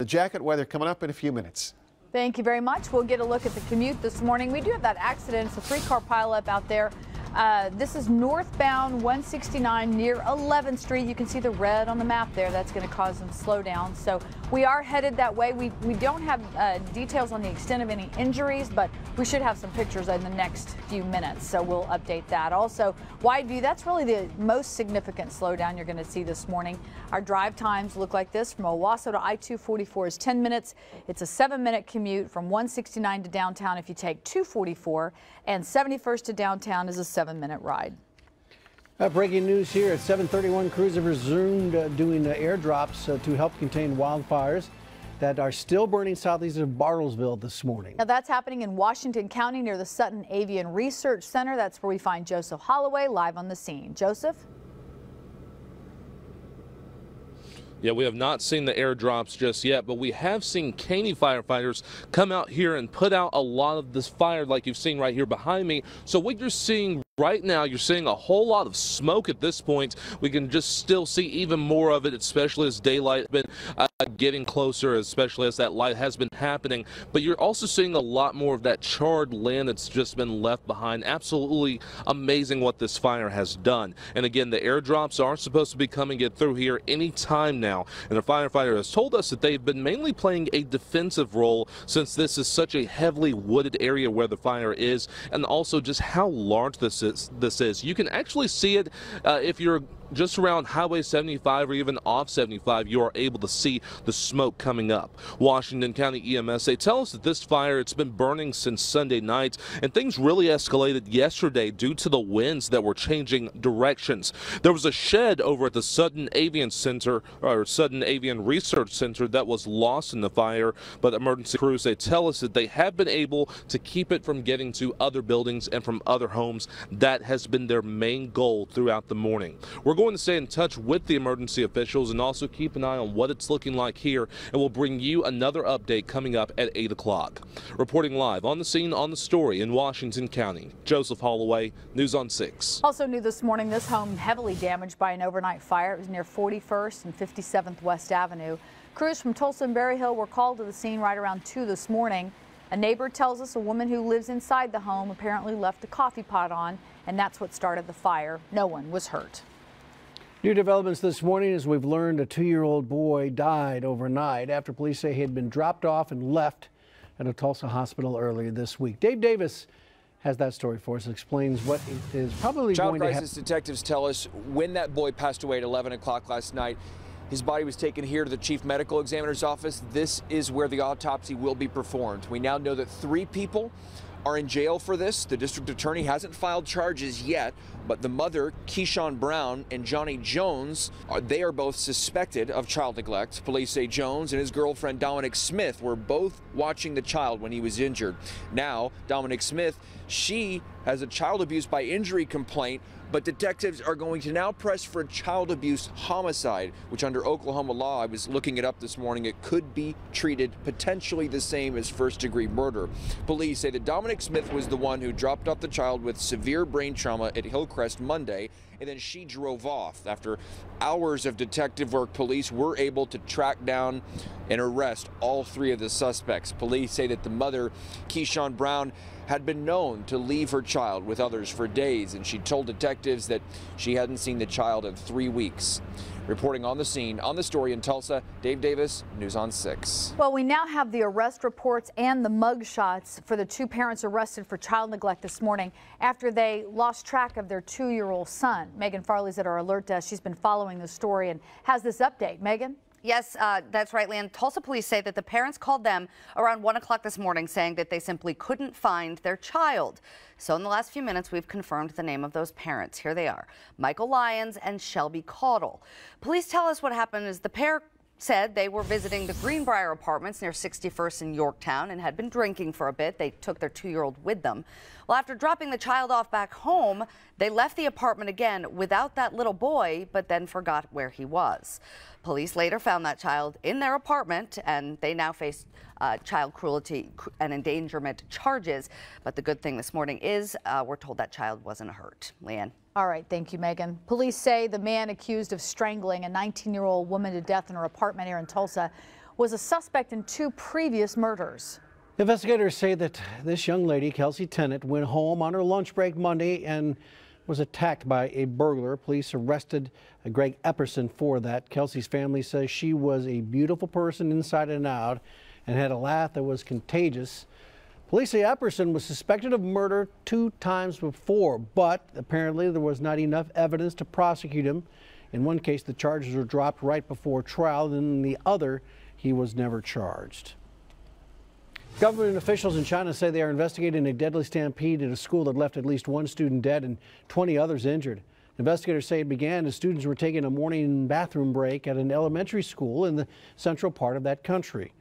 The jacket weather coming up in a few minutes. Thank you very much. We'll get a look at the commute this morning. We do have that accident. It's a 3-car pileup out there. This is northbound 169 near 11th Street. You can see the red on the map there. That's going to cause some slowdown. So we are headed that way. We don't have details on the extent of any injuries, but we should have some pictures in the next few minutes. So we'll update that. Also, wide view, that's really the most significant slowdown you're going to see this morning. Our drive times look like this. From Owasso to I-244 is 10 minutes. It's a 7-minute commute from 169 to downtown if you take 244, and 71st to downtown is a 7-minute ride. Breaking news here at 7:31, crews have resumed doing airdrops to help contain wildfires that are still burning southeast of Bartlesville this morning. Now that's happening in Washington County near the Sutton Avian Research Center. That's where we find Joseph Holloway live on the scene. Joseph? Yeah, we have not seen the airdrops just yet, but we have seen Caney firefighters come out here and put out a lot of this fire like you've seen right here behind me. So what you're seeing right now, you're seeing a whole lot of smoke at this point. We can just still see even more of it, especially as daylight has been getting closer, especially as that light has been happening. But you're also seeing a lot more of that charred land that's just been left behind. Absolutely amazing what this fire has done. And again, the airdrops are supposed to be coming in through here any time now. And the firefighter has told us that they've been mainly playing a defensive role since this is such a heavily wooded area where the fire is, and also just how large this is. You can actually see it if you're just around Highway 75 or even off 75, you are able to see the smoke coming up. Washington County EMS, they tell us that this fire, it's been burning since Sunday night, and things really escalated yesterday due to the winds that were changing directions. There was a shed over at the Sutton Avian Center, or Sutton Avian Research Center, that was lost in the fire, but emergency crews, they tell us that they have been able to keep it from getting to other buildings and from other homes. That has been their main goal throughout the morning. We're going to stay in touch with the emergency officials and also keep an eye on what it's looking like here, and we'll bring you another update coming up at 8 o'clock. Reporting live on the scene on the story in Washington County, Joseph Holloway, News on 6. Also new this morning, this home heavily damaged by an overnight fire. It was near 41st and 57th West Avenue. Crews from Tulsa and Berry Hill were called to the scene right around 2 this morning. A neighbor tells us a woman who lives inside the home apparently left a coffee pot on, and that's what started the fire. No one was hurt. New developments this morning as we've learned a 2-year-old boy died overnight after police say he had been dropped off and left at a Tulsa hospital earlier this week. Dave Davis has that story for us and explains what is probably going to happen. Child crisis detectives tell us when that boy passed away at 11 o'clock last night, his body was taken here to the chief medical examiner's office. This is where the autopsy will be performed. We now know that 3 people are in jail for this. The district attorney hasn't filed charges yet, but the mother, Keyshawn Brown, and Johnny Jones, they are both suspected of child neglect. Police say Jones and his girlfriend Dominic Smith were both watching the child when he was injured. Now, Dominic Smith, she has a child abuse by injury complaint, but detectives are going to now press for a child abuse homicide, which under Oklahoma law, I was looking it up this morning, it could be treated potentially the same as first-degree murder. Police say that Dominic Smith was the one who dropped off the child with severe brain trauma at Hillcrest Monday, and then she drove off. After hours of detective work, police were able to track down and arrest all 3 of the suspects. Police say that the mother, Keyshawn Brown, had been known to leave her child with others for days, and she told detectives that she hadn't seen the child in 3 weeks. Reporting on the scene, on the story in Tulsa, Dave Davis, News on 6. Well, we now have the arrest reports and the mug shots for the 2 parents arrested for child neglect this morning after they lost track of their 2-year-old son. Megan Farley's at our alert desk. She's been following the story and has this update. Megan? Yes, that's right, LeAnne. Tulsa police say that the parents called them around 1 o'clock this morning saying that they simply couldn't find their child. So in the last few minutes, we've confirmed the name of those parents. Here they are, Michael Lyons and Shelby Caudle. Police tell us what happened is the pair said they were visiting the Greenbrier Apartments near 61st in Yorktown and had been drinking for a bit. They took their 2-year-old with them. Well, after dropping the child off back home, they left the apartment again without that little boy, but then forgot where he was. Police later found that child in their apartment, and they now face child cruelty and endangerment charges. But the good thing this morning is we're told that child wasn't hurt. LeAnne. All right, thank you, Megan. Police say the man accused of strangling a 19-year-old woman to death in her apartment here in Tulsa was a suspect in 2 previous murders. Investigators say that this young lady, Kelsey Tennant, went home on her lunch break Monday and was attacked by a burglar. Police arrested Greg Epperson for that. Kelsey's family says she was a beautiful person inside and out and had a laugh that was contagious. Police say Epperson was suspected of murder 2 times before, but apparently there was not enough evidence to prosecute him. In one case, the charges were dropped right before trial, and in the other, he was never charged. Government officials in China say they are investigating a deadly stampede at a school that left at least 1 student dead and 20 others injured. Investigators say it began as students were taking a morning bathroom break at an elementary school in the central part of that country.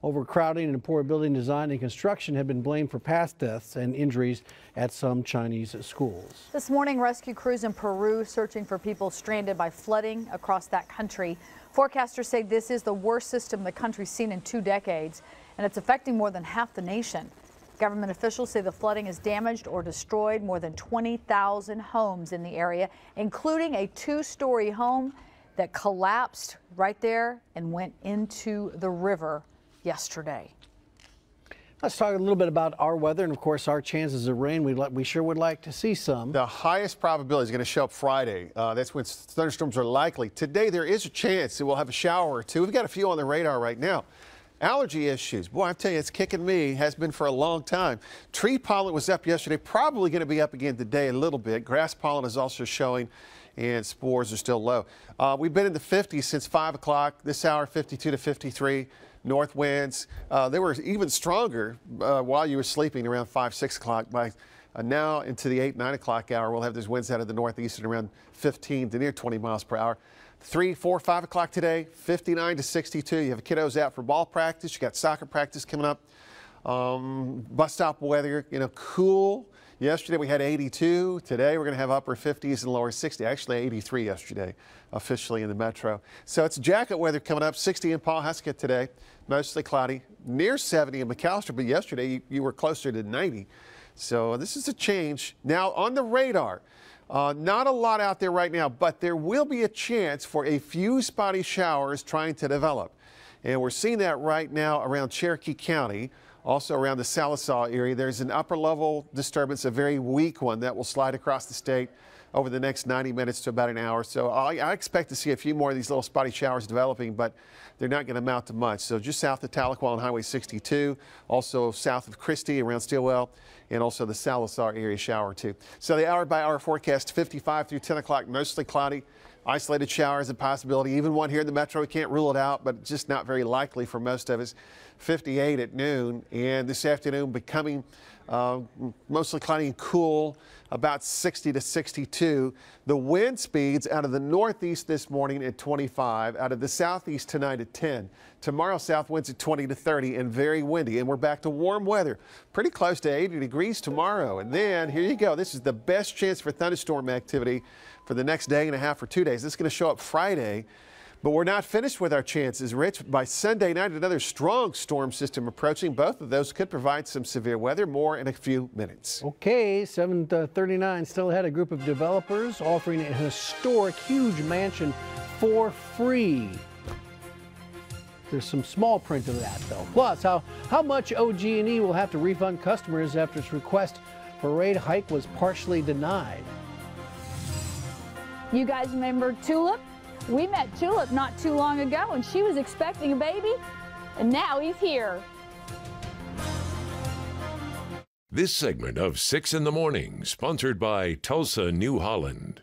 Overcrowding and poor building design and construction have been blamed for past deaths and injuries at some Chinese schools. This morning, rescue crews in Peru searching for people stranded by flooding across that country. Forecasters say this is the worst system the country's seen in 2 decades, and it's affecting more than half the nation. Government officials say the flooding has damaged or destroyed more than 20,000 homes in the area, including a 2-story home that collapsed right there and went into the river yesterday. Let's talk a little bit about our weather and, of course, our chances of rain. We sure would like to see some. The highest probability is going to show up Friday. That's when thunderstorms are likely. Today, there is a chance that we'll have a shower or 2. We've got a few on the radar right now. Allergy issues. Boy, I tell you, it's kicking me. Has been for a long time. Tree pollen was up yesterday. Probably going to be up again today a little bit. Grass pollen is also showing, and spores are still low. We've been in the 50s since 5 o'clock. This hour, 52 to 53. North winds. They were even stronger while you were sleeping around 5, 6 o'clock. By now into the 8, 9 o'clock hour, we'll have those winds out of the northeast at around 15 to near 20 miles per hour. 3, 4, 5 o'clock today, 59 to 62. You have kiddos out for ball practice. You got soccer practice coming up. Bus stop weather, cool. Yesterday we had 82. Today we're going to have upper 50s and lower 60. Actually 83 yesterday officially in the metro. So it's jacket weather coming up. 60 in Pawhuska today. Mostly cloudy. Near 70 in McAllister, but yesterday you were closer to 90. So this is a change. Now on the radar, not a lot out there right now, but there will be a chance for a few spotty showers trying to develop. And we're seeing that right now around Cherokee County. Also around the Sallisaw area, there's an upper level disturbance, a very weak one that will slide across the state over the next 90 minutes to about an hour. So I expect to see a few more of these little spotty showers developing, but they're not going to amount to much. So just south of Tahlequah on Highway 62, also south of Christie around Stillwell, and also the Sallisaw area shower too. So the hour-by-hour forecast, 55 through 10 o'clock, mostly cloudy. Isolated showers a possibility, even one here in the metro. We can't rule it out, but just not very likely for most of us. 58 at noon, and this afternoon becoming mostly cloudy and cool, about 60 to 62. The wind speeds out of the northeast this morning at 25, out of the southeast tonight at 10. Tomorrow, south winds at 20 to 30 and very windy, and we're back to warm weather. Pretty close to 80 degrees tomorrow. And then, here you go, this is the best chance for thunderstorm activity for the next day and a half or 2 days. This is going to show up Friday. But we're not finished with our chances, Rich. By Sunday night, another strong storm system approaching. Both of those could provide some severe weather. More in a few minutes. Okay, 7:39. Still ahead, a group of developers offering a historic, huge mansion for free. There's some small print of that, though. Plus, how much OG&E will have to refund customers after its request for a rate hike was partially denied. You guys remember Tulip? We met Tulip not too long ago, and she was expecting a baby, and now he's here. This segment of 6 in the Morning, sponsored by Tulsa, New Holland.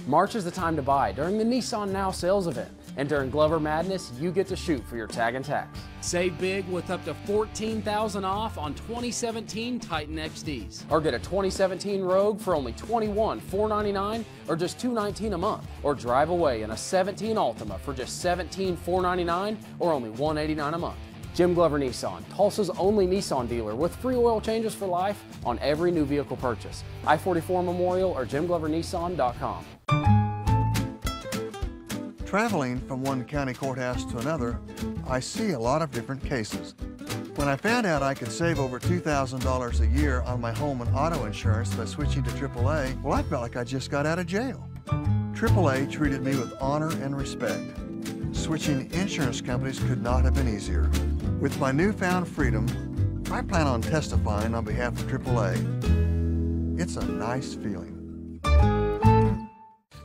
March is the time to buy during the Nissan Now sales event. And during Glover Madness, you get to shoot for your tag and tax. Save big with up to $14,000 off on 2017 Titan XDs. Or get a 2017 Rogue for only $21,499 or just $219 a month. Or drive away in a 17 Altima for just $17,499 or only $189 a month. Jim Glover Nissan, Tulsa's only Nissan dealer with free oil changes for life on every new vehicle purchase. I-44 Memorial or JimGloverNissan.com. Traveling from one county courthouse to another, I see a lot of different cases. When I found out I could save over $2,000 a year on my home and auto insurance by switching to AAA, well, I felt like I just got out of jail. AAA treated me with honor and respect. Switching insurance companies could not have been easier. With my newfound freedom, I plan on testifying on behalf of AAA. It's a nice feeling.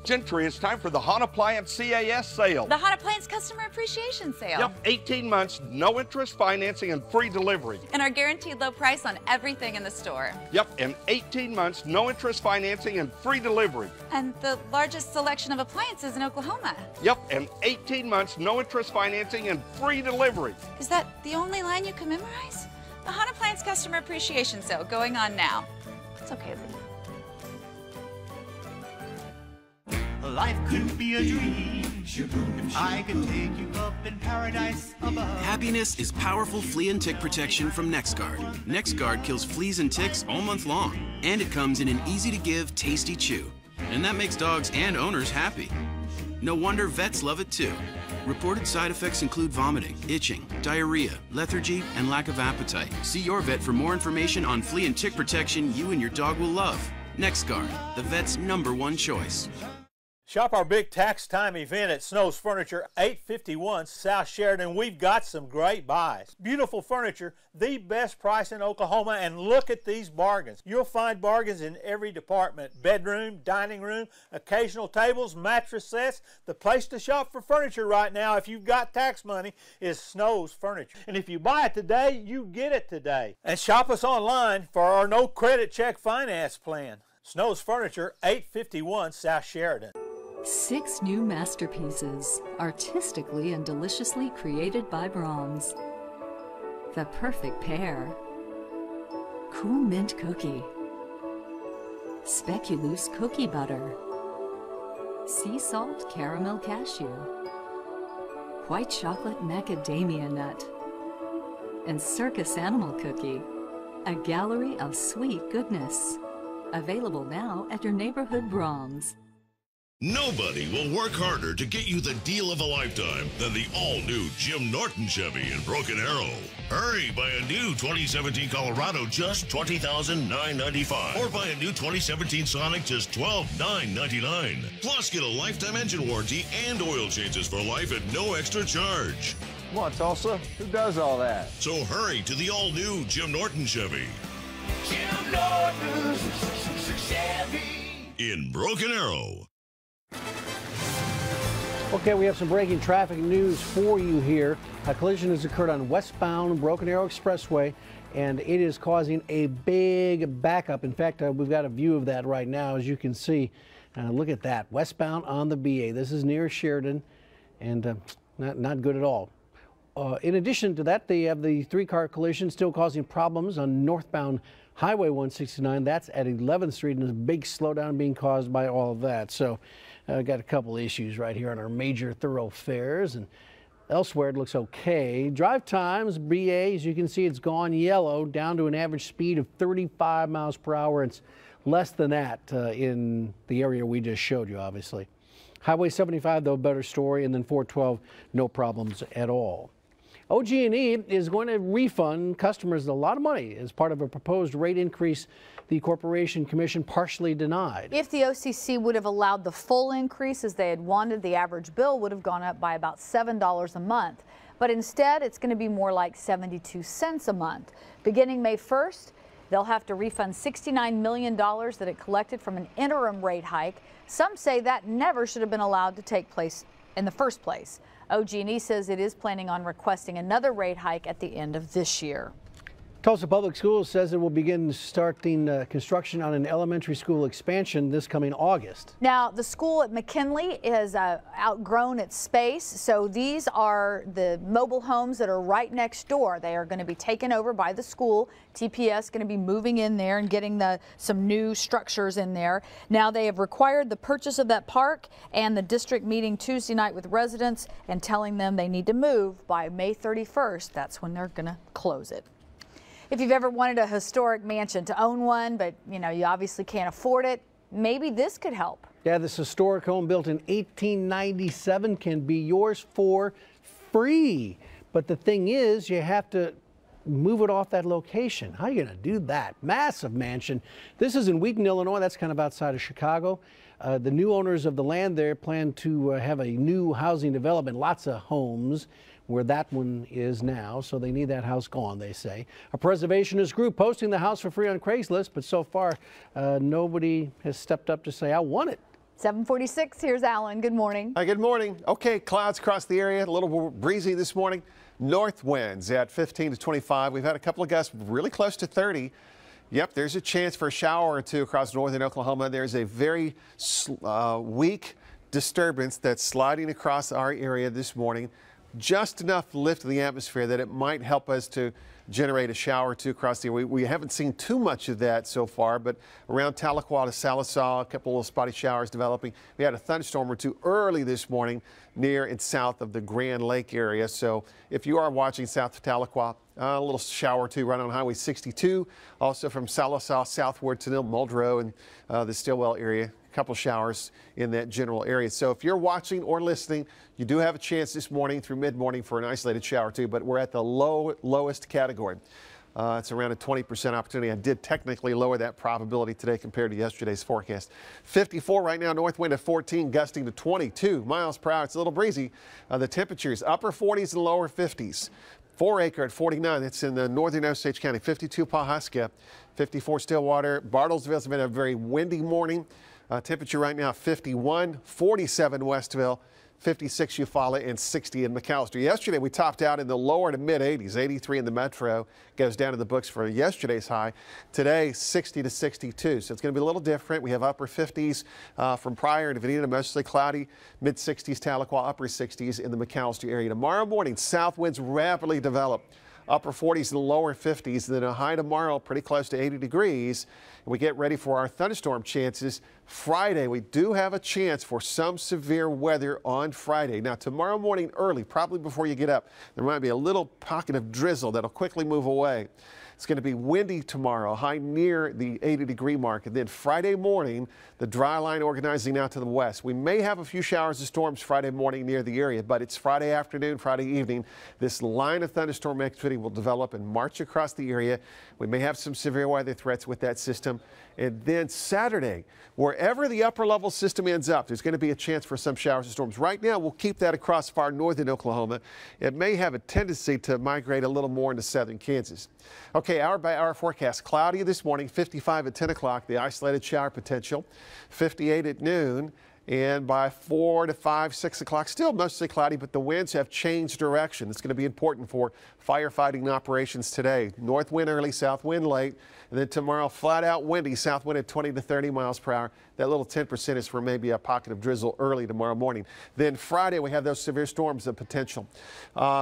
Gentry, it's time for the Hot Appliance CAS sale. The Hot Appliance Customer Appreciation Sale. Yep, 18 months, no interest financing and free delivery. And our guaranteed low price on everything in the store. Yep, and 18 months, no interest financing and free delivery. And the largest selection of appliances in Oklahoma. Yep, and 18 months, no interest financing and free delivery. Is that the only line you can memorize? The Hot Appliance Customer Appreciation Sale going on now. It's okay, Lee. Life could be a dream if I could take you up in paradise above. Happiness is powerful flea and tick protection from NexGard. NexGard kills fleas and ticks all month long, and it comes in an easy-to-give, tasty chew. And that makes dogs and owners happy. No wonder vets love it too. Reported side effects include vomiting, itching, diarrhea, lethargy, and lack of appetite. See your vet for more information on flea and tick protection you and your dog will love. NexGard, the vet's #1 choice. Shop our big tax time event at Snow's Furniture, 851 South Sheridan. We've got some great buys. Beautiful furniture, the best price in Oklahoma, and look at these bargains. You'll find bargains in every department: bedroom, dining room, occasional tables, mattress sets. The place to shop for furniture right now, if you've got tax money, is Snow's Furniture. And if you buy it today, you get it today. And shop us online for our no credit check finance plan. Snow's Furniture, 851 South Sheridan. 6 new masterpieces, artistically and deliciously created by Brahms. The perfect pair. Cool mint cookie. Speculoos cookie butter. Sea salt caramel cashew. White chocolate macadamia nut. And circus animal cookie. A gallery of sweet goodness. Available now at your neighborhood Brahms. Nobody will work harder to get you the deal of a lifetime than the all-new Jim Norton Chevy in Broken Arrow. Hurry, buy a new 2017 Colorado, just $20,995. Or buy a new 2017 Sonic, just $12,999. Plus, get a lifetime engine warranty and oil changes for life at no extra charge. Come on, Tulsa. Who does all that? So hurry to the all-new Jim Norton Chevy. Jim Norton's Chevy. In Broken Arrow. Okay, we have some breaking traffic news for you here. A collision has occurred on westbound Broken Arrow Expressway, and it is causing a big backup. In fact, we've got a view of that right now, as you can see. Look at that, westbound on the BA. This is near Sheridan, and not good at all. In addition to that, they have the 3-car collision still causing problems on northbound Highway 169. That's at 11th Street, and there's a big slowdown being caused by all of that. So got a couple issues right here on our major thoroughfares, and elsewhere it looks okay. Drive times, BA, as you can see, it's gone yellow, down to an average speed of 35 miles per hour. It's less than that in the area we just showed you, obviously. Highway 75, though, better story, and then 412, no problems at all. OG&E is going to refund customers a lot of money as part of a proposed rate increase the Corporation Commission partially denied. If the OCC would have allowed the full increase as they had wanted, the average bill would have gone up by about $7 a month. But instead, it's going to be more like 72 cents a month. Beginning May 1st, they'll have to refund $69 million that it collected from an interim rate hike. Some say that never should have been allowed to take place in the first place. OG&E says it is planning on requesting another rate hike at the end of this year. Tulsa Public Schools says it will begin starting construction on an elementary school expansion this coming August. Now, the school at McKinley has outgrown its space, so these are the mobile homes that are right next door. They are going to be taken over by the school. TPS going to be moving in there and getting some new structures in there. Now, they have required the purchase of that park, and the district meeting Tuesday night with residents and telling them they need to move by May 31st. That's when they're going to close it. If you've ever wanted a historic mansion to own one, but you obviously can't afford it, maybe this could help. Yeah, this historic home built in 1897 can be yours for free. But the thing is, you have to move it off that location. How are you going to do that? Massive mansion. This is in Wheaton, Illinois. That's kind of outside of Chicago. The new owners of the land there plan to have a new housing development, lots of homes where that one is now, so they need that house gone, they say. A preservationist group posting the house for free on Craigslist, but so far nobody has stepped up to say, I want it. 746, here's Alan. Good morning. Hi, good morning. Okay, clouds across the area, a little breezy this morning. North winds at 15 to 25. We've had a couple of gusts really close to 30. Yep, there's a chance for a shower or two across northern Oklahoma. There's a very weak disturbance that's sliding across our area this morning. Just enough lift in the atmosphere that it might help us to generate a shower or two across the area. We haven't seen too much of that so far, but around Tahlequah to Salisaw, a couple of spotty showers developing. We had a thunderstorm or two early this morning near and south of the Grand Lake area. So if you are watching south of Tahlequah, a little shower or two right on Highway 62. Also from Salisaw southward to Muldrow and the Stillwell area. A couple showers in that general area. So if you're watching or listening, you do have a chance this morning through mid-morning for an isolated shower too, but we're at the lowest category. It's around a 20% opportunity. I did technically lower that probability today compared to yesterday's forecast. 54 right now, north wind at 14, gusting to 22 miles per hour. It's a little breezy. The temperatures upper 40s and lower 50s. 4 Acre at 49. It's in the northern Osage County. 52 Pawhuska, 54 Stillwater. Bartlesville's been a very windy morning. Temperature right now 51, 47 Westville, 56 Eufaula, and 60 in McAllister. Yesterday we topped out in the lower to mid 80s, 83 in the metro. Goes down to the books for yesterday's high. Today 60 to 62, so it's going to be a little different. We have upper 50s from Pryor to Veneta, mostly cloudy, mid 60s Tahlequah, upper 60s in the McAllister area. Tomorrow morning south winds rapidly develop. Upper 40s and lower 50s, and then a high tomorrow pretty close to 80 degrees. And we get ready for our thunderstorm chances. Friday, we do have a chance for some severe weather on Friday. Now, tomorrow morning early, probably before you get up, there might be a little pocket of drizzle that'll quickly move away. It's going to be windy tomorrow, high near the 80-degree mark. And then Friday morning, the dry line organizing out to the west. We may have a few showers of storms Friday morning near the area, but it's Friday afternoon, Friday evening. This line of thunderstorm activity will develop and march across the area. We may have some severe weather threats with that system. And then Saturday, wherever the upper level system ends up, there's going to be a chance for some showers and storms. Right now, we'll keep that across far northern Oklahoma. It may have a tendency to migrate a little more into southern Kansas. Okay, hour by hour forecast. Cloudy this morning, 55 at 10 o'clock, the isolated shower potential, 58 at noon. And by 4 to 5, 6 o'clock, still mostly cloudy, but the winds have changed direction. It's going to be important for firefighting operations today. North wind early, south wind late. And then tomorrow, flat out windy, south wind at 20 to 30 miles per hour. That little 10% is for maybe a pocket of drizzle early tomorrow morning. Then Friday, we have those severe storms of potential.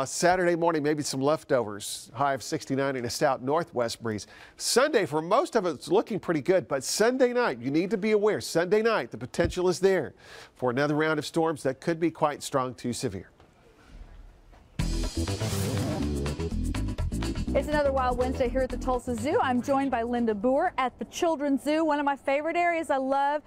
Saturday morning, maybe some leftovers. High of 69 and a stout northwest breeze. Sunday, for most of it, it's looking pretty good. But Sunday night, you need to be aware. Sunday night, the potential is there for another round of storms that could be quite strong to severe. It's another Wild Wednesday here at the Tulsa Zoo. I'm joined by Linda Boer at the Children's Zoo, one of my favorite areas. I love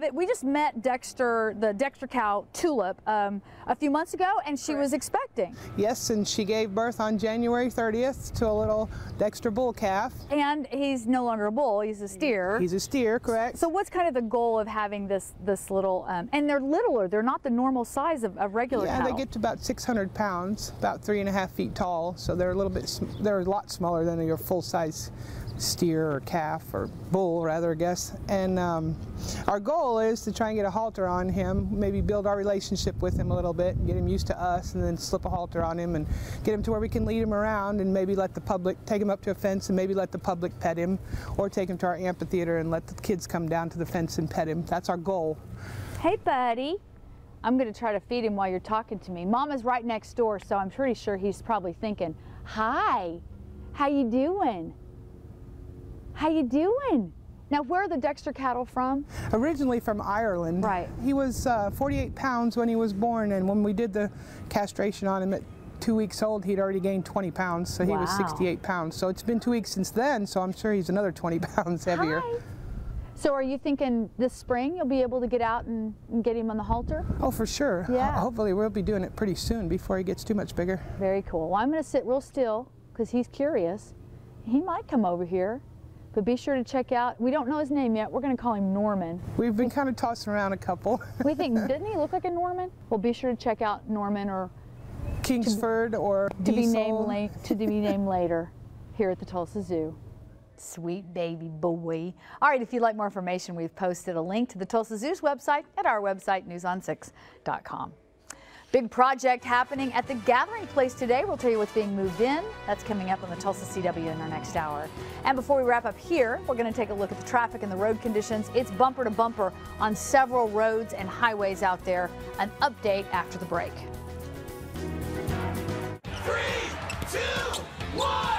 it. We just met Dexter, the Dexter cow, Tulip, a few months ago, and she was expecting. Yes, and she gave birth on January 30th to a little Dexter bull calf. And he's no longer a bull, he's a steer. He's a steer, correct. So what's kind of the goal of having this little, and they're littler, they're not the normal size of regular cattle. Yeah, they get to about 600 pounds, about 3.5 feet tall, so they're a lot smaller than your full-size steer or calf or bull rather, I guess. And our goal is to try and get a halter on him, maybe build our relationship with him a little bit, and get him used to us, and then slip a halter on him and get him to where we can lead him around and maybe let the public, take him up to a fence and maybe let the public pet him, or take him to our amphitheater and let the kids come down to the fence and pet him. That's our goal. Hey buddy, I'm gonna try to feed him while you're talking to me. Mama's right next door, so I'm pretty sure he's probably thinking, hi, how you doing? How you doing? Now, where are the Dexter cattle from? Originally from Ireland. Right. He was 48 pounds when he was born, and when we did the castration on him at 2 weeks old, he'd already gained 20 pounds, so he was 68 pounds. So it's been 2 weeks since then, so I'm sure he's another 20 pounds heavier. Hi. So are you thinking this spring you'll be able to get out and get him on the halter? Oh, for sure. Yeah. Hopefully we'll be doing it pretty soon before he gets too much bigger. Very cool. Well, I'm going to sit real still because he's curious. He might come over here. But be sure to check out, we don't know his name yet, we're going to call him Norman. We've been kind of tossing around a couple. We think, didn't he look like a Norman? Well, be sure to check out Norman or Kingsford or to be named later here at the Tulsa Zoo. Sweet baby boy. All right, if you'd like more information, we've posted a link to the Tulsa Zoo's website at our website, newson6.com. Big project happening at the Gathering Place today. We'll tell you what's being moved in. That's coming up on the Tulsa CW in our next hour. And before we wrap up here, we're going to take a look at the traffic and the road conditions. It's bumper to bumper on several roads and highways out there. An update after the break. 3, 2, 1.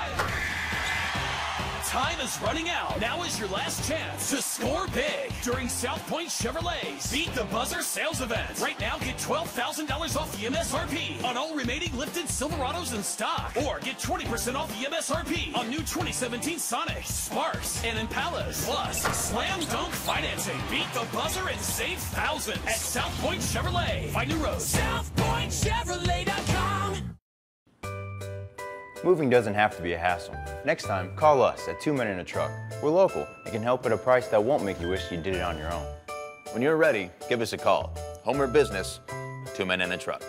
Time is running out. Now is your last chance to score big during South Point Chevrolet's Beat the Buzzer sales event. Right now, get $12,000 off the MSRP on all remaining lifted Silverados in stock. Or get 20% off the MSRP on new 2017 Sonics, Sparks, and Impalas. Plus, slam dunk financing. Beat the Buzzer and save thousands at South Point Chevrolet. Find new roads. SouthPointChevrolet.com. Moving doesn't have to be a hassle. Next time, call us at 2 Men in a Truck. We're local and can help at a price that won't make you wish you did it on your own. When you're ready, give us a call. Home or business, 2 Men in a Truck.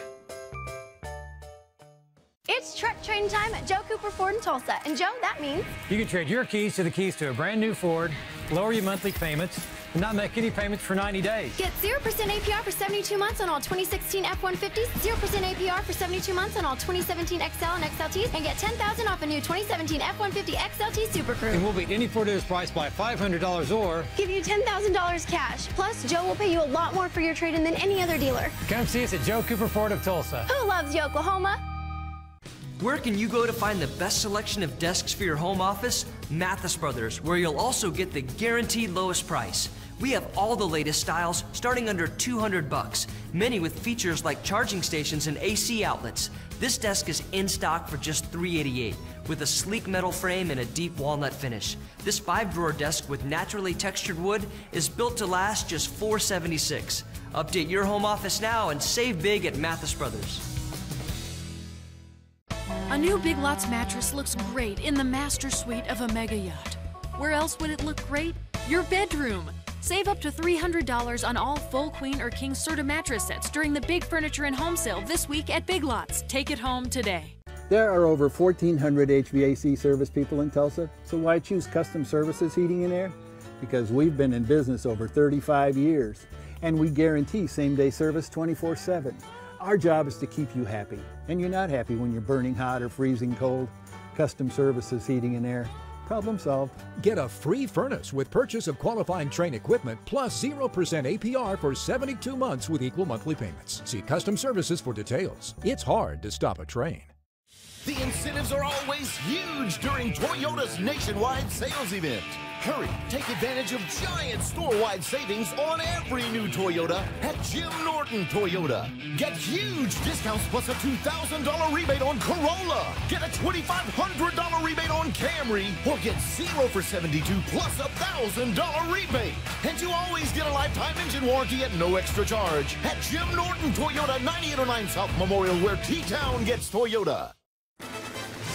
It's truck trading time at Joe Cooper Ford in Tulsa. And Joe, that means you can trade your keys to the keys to a brand new Ford, lower your monthly payments, and not make any payments for 90 days. Get 0% APR for 72 months on all 2016 F-150s, 0% APR for 72 months on all 2017 XL and XLTs, and get $10,000 off a new 2017 F-150 XLT Super Crew. And we'll beat any Ford dealer's price by $500 or give you $10,000 cash. Plus, Joe will pay you a lot more for your trade-in than any other dealer. Come see us at Joe Cooper Ford of Tulsa. Who loves you, Oklahoma? Where can you go to find the best selection of desks for your home office? Mathis Brothers, where you'll also get the guaranteed lowest price. We have all the latest styles starting under $200, many with features like charging stations and AC outlets. This desk is in stock for just $388 with a sleek metal frame and a deep walnut finish. This 5-drawer desk with naturally textured wood is built to last just $476. Update your home office now and save big at Mathis Brothers. A new Big Lots mattress looks great in the master suite of a mega yacht. Where else would it look great? Your bedroom. Save up to $300 on all full queen or king Serta mattress sets during the Big Furniture and Home Sale this week at Big Lots. Take it home today. There are over 1,400 HVAC service people in Tulsa, so why choose Custom Services Heating and Air? Because we've been in business over 35 years, and we guarantee same-day service 24/7. Our job is to keep you happy, and you're not happy when you're burning hot or freezing cold. Custom Services Heating and Air. Problem solved. Get a free furnace with purchase of qualifying Trane equipment plus 0% APR for 72 months with equal monthly payments. See Custom Services for details. It's hard to stop a Trane. The incentives are always huge during Toyota's nationwide sales event. Hurry, take advantage of giant store-wide savings on every new Toyota at Jim Norton Toyota. Get huge discounts plus a $2,000 rebate on Corolla. Get a $2,500 rebate on Camry, or get 0 for 72 plus a $1,000 rebate. And you always get a lifetime engine warranty at no extra charge at Jim Norton Toyota, 9809 South Memorial, where T-Town gets Toyota.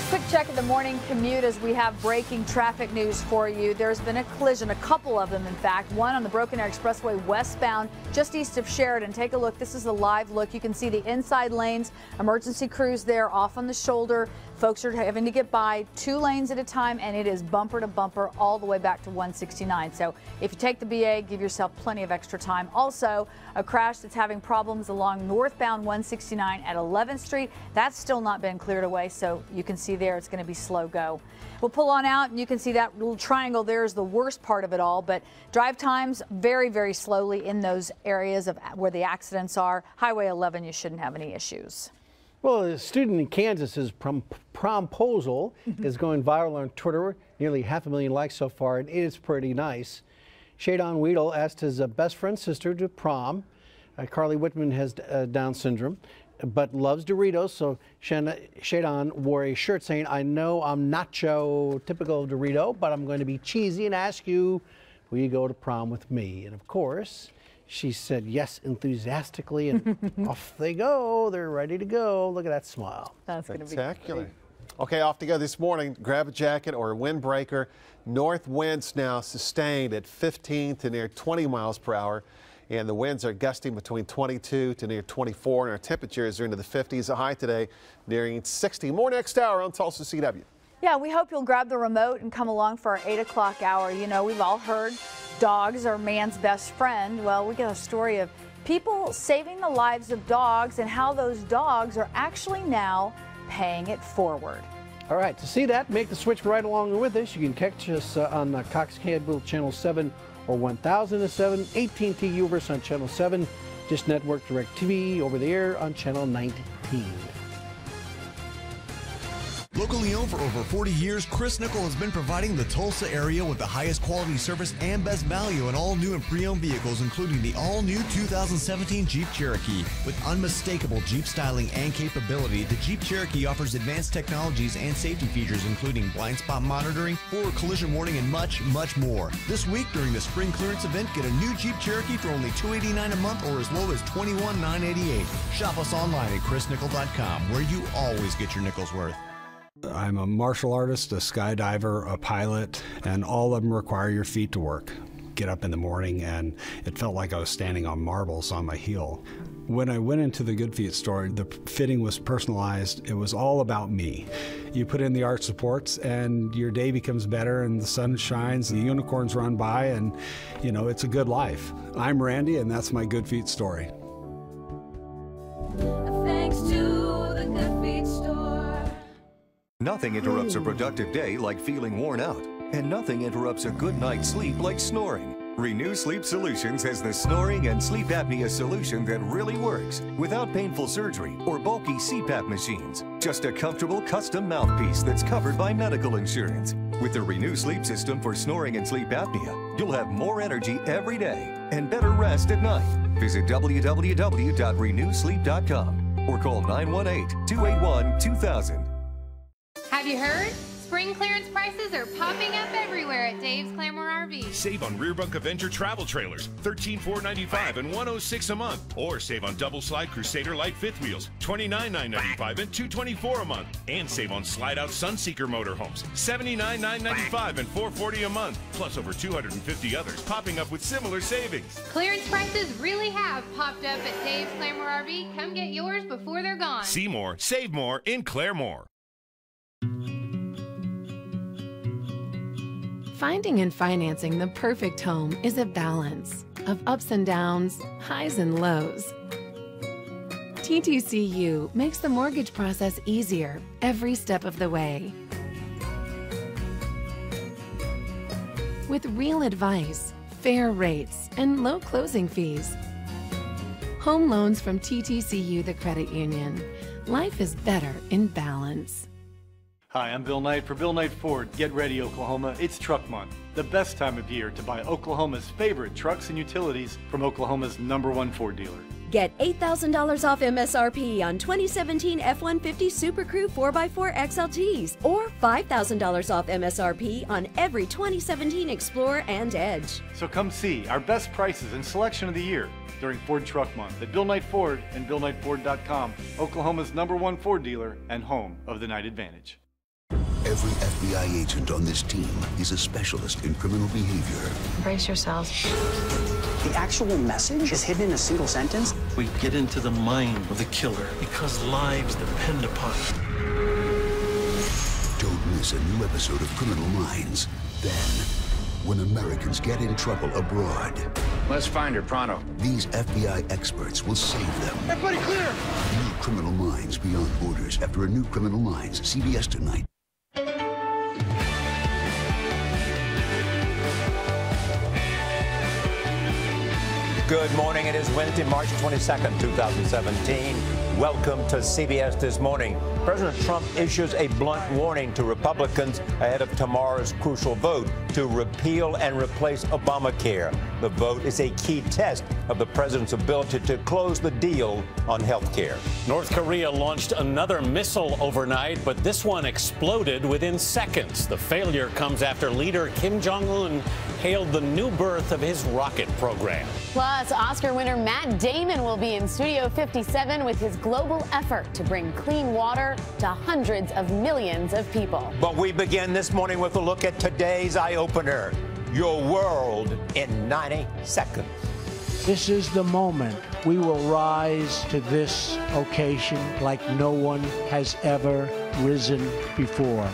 Quick check of the morning commute as we have breaking traffic news for you. There's been a collision, a couple of them in fact. One on the Broken Arrow Expressway westbound just east of Sheridan. Take a look. This is a live look. You can see the inside lanes, emergency crews there off on the shoulder. Folks are having to get by 2 lanes at a time, and it is bumper to bumper all the way back to 169. So if you take the BA, give yourself plenty of extra time. Also, a crash that's having problems along northbound 169 at 11th Street. That's still not been cleared away, so you can see there it's going to be slow go. We'll pull on out, and you can see that little triangle there is the worst part of it all, but drive times very, very slowly in those areas of where the accidents are. Highway 11, you shouldn't have any issues. Well, a student in Kansas's promposal is going viral on Twitter. Nearly 500,000 likes so far, and it is pretty nice. Shadon Weedle asked his best friend's sister to prom. Carly Whitman has Down syndrome, but loves Doritos, so Shadon wore a shirt saying, "I know I'm nacho, typical Dorito, but I'm going to be cheesy and ask you, will you go to prom with me?" And of course, she said yes enthusiastically, and off they go. They're ready to go. Look at that smile. That's going to be spectacular. Okay, off to go this morning. Grab a jacket or a windbreaker. North winds now sustained at 15 to near 20 miles per hour. And the winds are gusting between 22 to near 24. And our temperatures are into the 50s. A high today nearing 60. More next hour on Tulsa CW. Yeah, we hope you'll grab the remote and come along for our 8 o'clock hour. You know, we've all heard dogs are man's best friend. Well, we got a story of people saving the lives of dogs and how those dogs are actually now paying it forward. All right, to see that, make the switch right along with us. You can catch us on Cox Cable Channel 7 or 1007, AT&T Uverse on Channel 7, Dish Network DirecTV over the air on Channel 19. Locally owned for over 40 years, Chris Nickel has been providing the Tulsa area with the highest quality service and best value in all new and pre-owned vehicles, including the all-new 2017 Jeep Cherokee. With unmistakable Jeep styling and capability, the Jeep Cherokee offers advanced technologies and safety features, including blind spot monitoring, forward collision warning, and much, much more. This week, during the spring clearance event, get a new Jeep Cherokee for only $289 a month or as low as $21,988. Shop us online at chrisnickel.com, where you always get your nickel's worth. I'm a martial artist, a skydiver, a pilot, and all of them require your feet to work. Get up in the morning and it felt like I was standing on marbles on my heel. When I went into the Good Feet store, the fitting was personalized. It was all about me. You put in the arch supports and your day becomes better and the sun shines, the unicorns run by, and you know, it's a good life. I'm Randy and that's my Good Feet story. Thanks to the Good Feet store. Nothing interrupts a productive day like feeling worn out, and nothing interrupts a good night's sleep like snoring. Renew Sleep Solutions has the snoring and sleep apnea solution that really works without painful surgery or bulky CPAP machines. Just a comfortable custom mouthpiece that's covered by medical insurance. With the Renew Sleep System for snoring and sleep apnea, you'll have more energy every day and better rest at night. Visit www.renewsleep.com or call 918-281-2000. Have you heard? Spring clearance prices are popping up everywhere at Dave's Claremore RV. Save on rear bunk Avenger travel trailers, $13,495 and $106 a month. Or save on double slide Crusader Light fifth wheels, $29,995 and $224 a month. And save on slide out Sunseeker motorhomes, $79,995 and $440 a month. Plus over 250 others popping up with similar savings. Clearance prices really have popped up at Dave's Claremore RV. Come get yours before they're gone. See more, save more in Claremore. Finding and financing the perfect home is a balance of ups and downs, highs and lows. TTCU makes the mortgage process easier every step of the way. With real advice, fair rates, and low closing fees. Home loans from TTCU, the credit union. Life is better in balance. Hi, I'm Bill Knight for Bill Knight Ford. Get ready, Oklahoma. It's Truck Month, the best time of year to buy Oklahoma's favorite trucks and utilities from Oklahoma's #1 Ford dealer. Get $8,000 off MSRP on 2017 F-150 Super Crew 4x4 XLTs or $5,000 off MSRP on every 2017 Explorer and Edge. So come see our best prices and selection of the year during Ford Truck Month at Bill Knight Ford and BillKnightFord.com, Oklahoma's #1 Ford dealer and home of the Knight Advantage. Every FBI agent on this team is a specialist in criminal behavior. Brace yourselves. The actual message is hidden in a single sentence. We get into the mind of the killer because lives depend upon it. Don't miss a new episode of Criminal Minds. Then, when Americans get in trouble abroad. Let's find her pronto. These FBI experts will save them. Everybody clear! New Criminal Minds Beyond Borders after a new Criminal Minds, CBS tonight. Good morning. It is Wednesday, March 22nd, 2017. Welcome to CBS This Morning. President Trump issues a blunt warning to Republicans ahead of tomorrow's crucial vote to repeal and replace Obamacare. The vote is a key test of the president's ability to close the deal on health care. North Korea launched another missile overnight, but this one exploded within seconds. The failure comes after leader Kim Jong-un hailed the new birth of his rocket program. Plus, Oscar winner Matt Damon will be in Studio 57 with his global effort to bring clean water to hundreds of millions of people. But we begin this morning with a look at today's eye-opener, your world in 90 seconds. This is the moment we will rise to this occasion like no one has ever risen before.